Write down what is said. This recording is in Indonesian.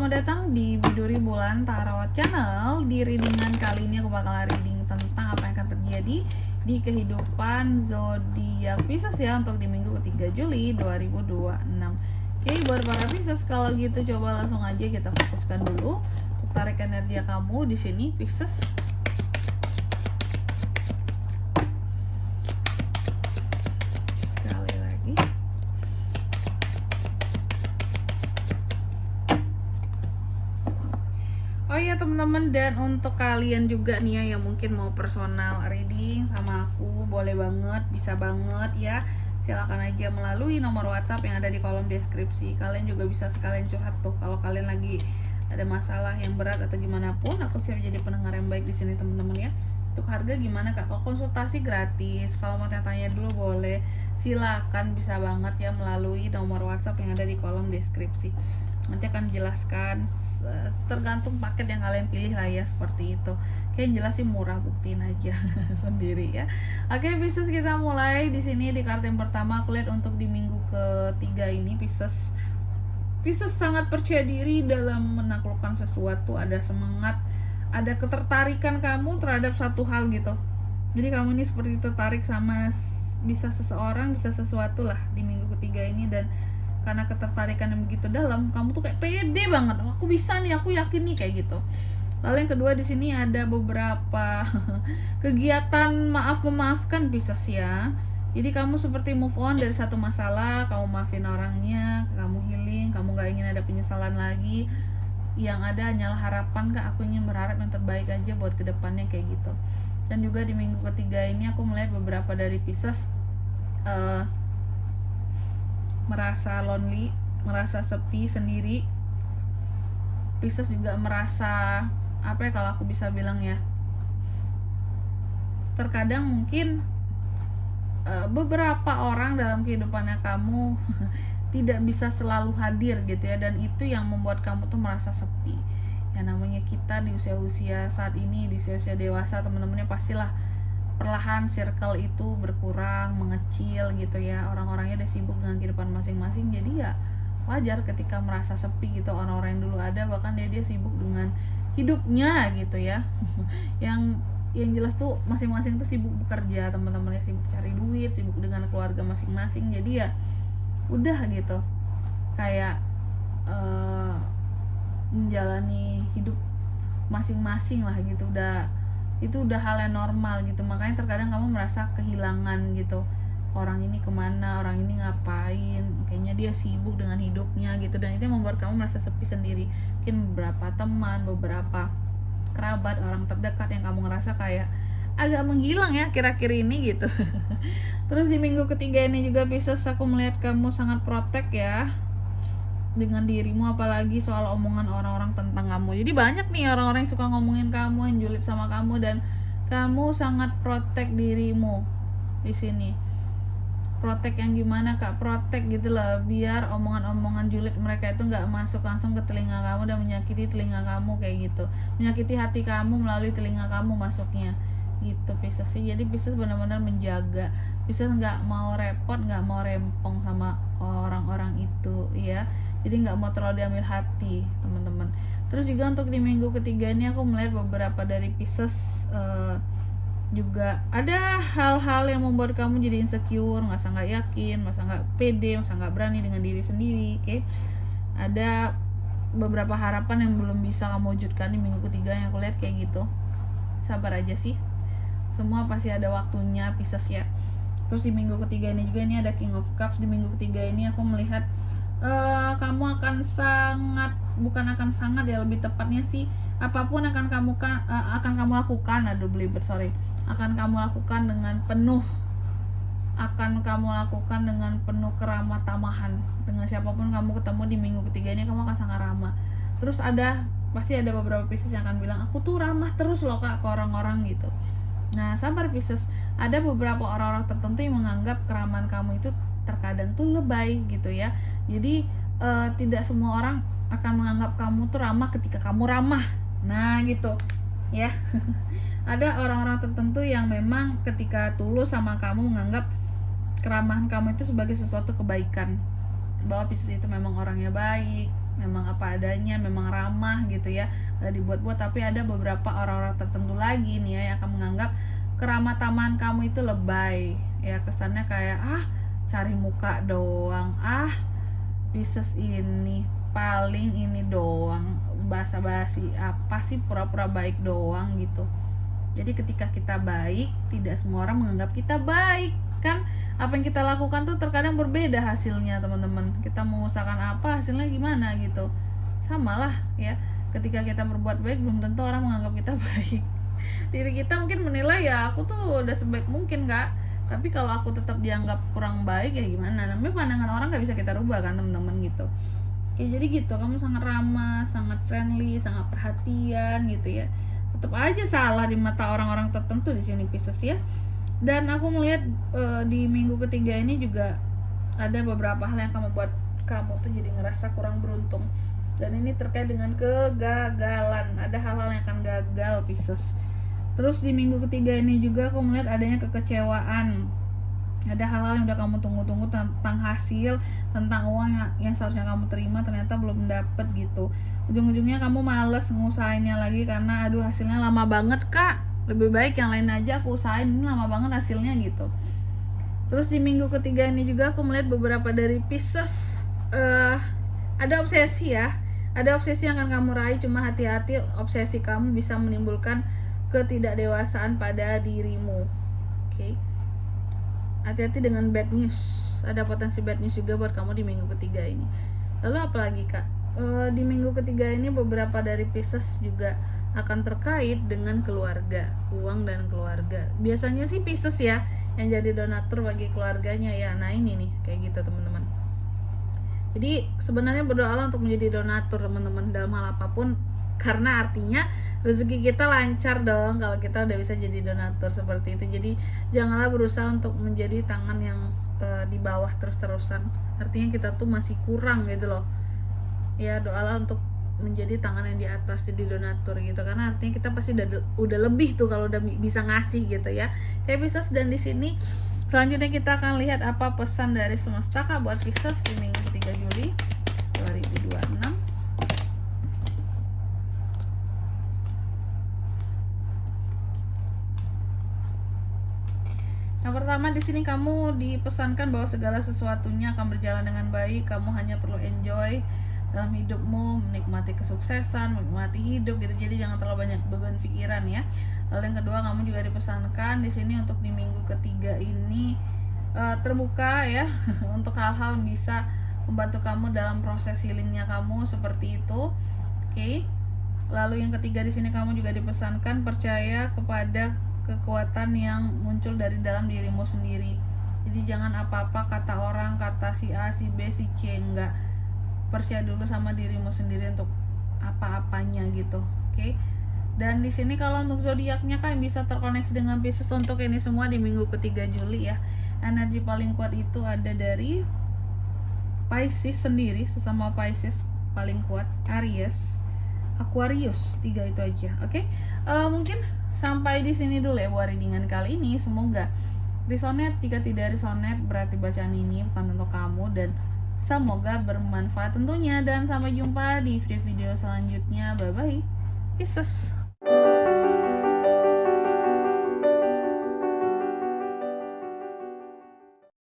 selamat datang di Biduri Bulan Tarot Channel. Di readingan kali ini aku bakal reading tentang apa yang akan terjadi di kehidupan zodiak Pisces ya untuk di minggu ketiga Juli 2026. Oke, buat para Pisces kalau gitu coba langsung aja kita fokuskan dulu untuk tarik energi kamu di sini Pisces. Sekali lagi. Oh iya teman-teman, dan untuk kalian juga nih ya yang mungkin mau personal reading sama aku, boleh banget, bisa banget ya. Silakan aja melalui nomor WhatsApp yang ada di kolom deskripsi. Kalian juga bisa sekalian curhat tuh kalau kalian lagi ada masalah yang berat atau gimana pun. Aku siap jadi pendengar yang baik di sini teman-teman ya. Untuk harga gimana Kak? Kalau konsultasi gratis, kalau mau tanya dulu boleh. Silakan, bisa banget ya melalui nomor WhatsApp yang ada di kolom deskripsi. Nanti akan jelaskan tergantung paket yang kalian pilih lah ya, seperti itu. Oke, yang jelas sih murah, buktiin aja sendiri ya. Oke, Pisces, kita mulai di sini di kartu yang pertama. Aku lihat untuk di minggu ketiga ini Pisces sangat percaya diri dalam menaklukkan sesuatu, ada semangat, ada ketertarikan kamu terhadap satu hal gitu. Jadi kamu ini seperti tertarik sama bisa seseorang, bisa sesuatu lah di minggu ketiga ini, dan karena ketertarikan yang begitu dalam, kamu tuh kayak pede banget. Aku bisa nih, aku yakin nih, kayak gitu. Lalu yang kedua di sini ada beberapa kegiatan maaf-memaafkan Pisces ya. Jadi kamu seperti move on dari satu masalah, kamu maafin orangnya, kamu healing, kamu gak ingin ada penyesalan lagi. Yang ada hanyalah harapan Kak, aku ingin berharap yang terbaik aja buat kedepannya, kayak gitu. Dan juga di minggu ketiga ini aku melihat beberapa dari Pisces merasa lonely, merasa sepi sendiri. Pisces juga merasa apa ya, kalau aku bisa bilang ya, terkadang mungkin beberapa orang dalam kehidupannya kamu tidak bisa selalu hadir gitu ya, dan itu yang membuat kamu tuh merasa sepi. Ya namanya kita di usia-usia saat ini, di usia-usia dewasa teman-temannya, pastilah perlahan circle itu berkurang, mengecil gitu ya. Orang-orangnya udah sibuk dengan kehidupan masing-masing, jadi ya wajar ketika merasa sepi gitu. Orang-orang yang dulu ada bahkan dia sibuk dengan hidupnya gitu ya. yang jelas tuh masing-masing tuh sibuk bekerja, teman-temannya sibuk cari duit, sibuk dengan keluarga masing-masing. Jadi ya udah gitu, kayak menjalani hidup masing-masing lah gitu. Itu udah hal yang normal gitu. Makanya terkadang kamu merasa kehilangan gitu, orang ini kemana, orang ini ngapain, kayaknya dia sibuk dengan hidupnya gitu. Dan itu yang membuat kamu merasa sepi sendiri. Mungkin beberapa teman, beberapa kerabat, orang terdekat yang kamu ngerasa kayak agak menghilang ya kira-kira ini gitu. Terus di minggu ketiga ini juga Pisces, aku melihat kamu sangat protect ya dengan dirimu, apalagi soal omongan orang-orang tentang kamu. Jadi banyak nih orang-orang yang suka ngomongin kamu, yang julid sama kamu, dan kamu sangat protect dirimu di sini. Protect yang gimana Kak? Protect gitu loh, biar omongan-omongan julid mereka itu nggak masuk langsung ke telinga kamu dan menyakiti telinga kamu, kayak gitu. Menyakiti hati kamu melalui telinga kamu masuknya gitu Pisces sih. Jadi Pisces benar-benar menjaga. Pisces nggak mau repot, nggak mau rempong sama orang-orang itu ya. Jadi nggak mau terlalu diambil hati teman-teman. Terus juga untuk di minggu ketiga ini aku melihat beberapa dari Pisces juga ada hal-hal yang membuat kamu jadi insecure, merasa nggak yakin, merasa nggak pede, merasa nggak berani dengan diri sendiri. Oke, ada beberapa harapan yang belum bisa kamu wujudkan di minggu ketiga yang aku lihat kayak gitu. Sabar aja sih, semua pasti ada waktunya Pisces ya. Terus di minggu ketiga ini juga ini ada King of Cups. Di minggu ketiga ini aku melihat kamu akan sangat, bukan akan sangat ya, lebih tepatnya sih apapun akan kamu lakukan, akan kamu lakukan dengan penuh, keramah tamahan. Dengan siapapun kamu ketemu di minggu ketiga ini kamu akan sangat ramah. Terus pasti ada beberapa Pisces yang akan bilang, aku tuh ramah terus loh Kak ke orang-orang gitu. Nah sabar Pisces, ada beberapa orang-orang tertentu yang menganggap keramahan kamu itu terkadang tuh lebay gitu ya. Jadi tidak semua orang akan menganggap kamu tuh ramah ketika kamu ramah. Nah gitu ya. Ada orang-orang tertentu yang memang ketika tulus sama kamu menganggap keramahan kamu itu sebagai sesuatu kebaikan, bahwa Pisces itu memang orangnya baik, memang apa adanya, memang ramah gitu ya, gak dibuat-buat. Tapi ada beberapa orang-orang tertentu lagi nih ya yang akan menganggap keramah-tamahan kamu itu lebay ya, kesannya kayak cari muka doang, Pisces ini paling ini doang, basa-basi apa sih, pura-pura baik doang gitu. Jadi ketika kita baik, tidak semua orang menganggap kita baik kan. Apa yang kita lakukan tuh terkadang berbeda hasilnya teman-teman. Kita mengusahakan apa, hasilnya gimana gitu. Sama lah ya, ketika kita berbuat baik belum tentu orang menganggap kita baik. Diri kita mungkin menilai ya aku tuh udah sebaik mungkin kak, tapi kalau aku tetap dianggap kurang baik ya gimana, namanya pandangan orang gak bisa kita rubah kan teman-teman gitu. Oke, jadi gitu, kamu sangat ramah, sangat friendly, sangat perhatian gitu ya, tetap aja salah di mata orang-orang tertentu di sini Pisces ya. Dan aku melihat di minggu ketiga ini juga ada beberapa hal yang kamu buat kamu tuh jadi ngerasa kurang beruntung, dan ini terkait dengan kegagalan. Ada hal-hal yang akan gagal Pisces. Terus di minggu ketiga ini juga aku melihat adanya kekecewaan. Ada hal-hal yang udah kamu tunggu-tunggu tentang hasil, tentang uang yang seharusnya kamu terima, ternyata belum dapet gitu. Ujung-ujungnya kamu males ngusahainnya lagi karena aduh hasilnya lama banget kak, lebih baik yang lain aja aku usahain, ini lama banget hasilnya gitu. Terus di minggu ketiga ini juga aku melihat beberapa dari Pisces ada obsesi ya, ada obsesi yang akan kamu raih, cuma hati-hati, obsesi kamu bisa menimbulkan ketidakdewasaan pada dirimu. Oke. Hati-hati dengan bad news, ada potensi bad news juga buat kamu di minggu ketiga ini. Lalu apalagi kak, di minggu ketiga ini beberapa dari Pisces juga akan terkait dengan keluarga, uang dan keluarga. Biasanya sih Pisces ya yang jadi donatur bagi keluarganya ya. Nah ini nih kayak gitu teman-teman. Jadi sebenarnya berdoalah untuk menjadi donatur teman-teman dalam hal apapun, karena artinya rezeki kita lancar dong kalau kita udah bisa jadi donatur seperti itu. Jadi janganlah berusaha untuk menjadi tangan yang di bawah terus-terusan, artinya kita tuh masih kurang gitu loh ya. Doalah untuk menjadi tangan yang di atas, jadi donatur gitu, karena artinya kita pasti udah lebih tuh kalau udah bisa ngasih gitu ya kayak Pisces. Dan di sini selanjutnya kita akan lihat apa pesan dari semesta kak buat Pisces di minggu 3 Juli 2026. Yang pertama di sini kamu dipesankan bahwa segala sesuatunya akan berjalan dengan baik. Kamu hanya perlu enjoy dalam hidupmu, menikmati kesuksesan, menikmati hidup gitu. Jadi jangan terlalu banyak beban pikiran ya. Lalu yang kedua, kamu juga dipesankan di sini untuk di minggu ketiga ini terbuka ya untuk hal-hal yang bisa membantu kamu dalam proses healingnya kamu seperti itu. Oke. Lalu yang ketiga di sini kamu juga dipesankan percaya kepada kekuatan yang muncul dari dalam dirimu sendiri. Jadi jangan apa-apa kata orang, kata si A, si B, si C, enggak. Percaya dulu sama dirimu sendiri untuk apa-apanya gitu. Oke. Dan di sini kalau untuk zodiaknya kan bisa terkoneksi dengan Pisces untuk ini semua di minggu ketiga Juli ya. Energi paling kuat itu ada dari Pisces sendiri, sesama Pisces paling kuat, Aries, Aquarius, 3 itu aja. Oke. Mungkin sampai di sini dulu ya buat readingan kali ini. Semoga resonate. Jika tidak resonate berarti bacaan ini bukan untuk kamu, dan semoga bermanfaat tentunya. Dan sampai jumpa di video selanjutnya. Bye bye Pisces.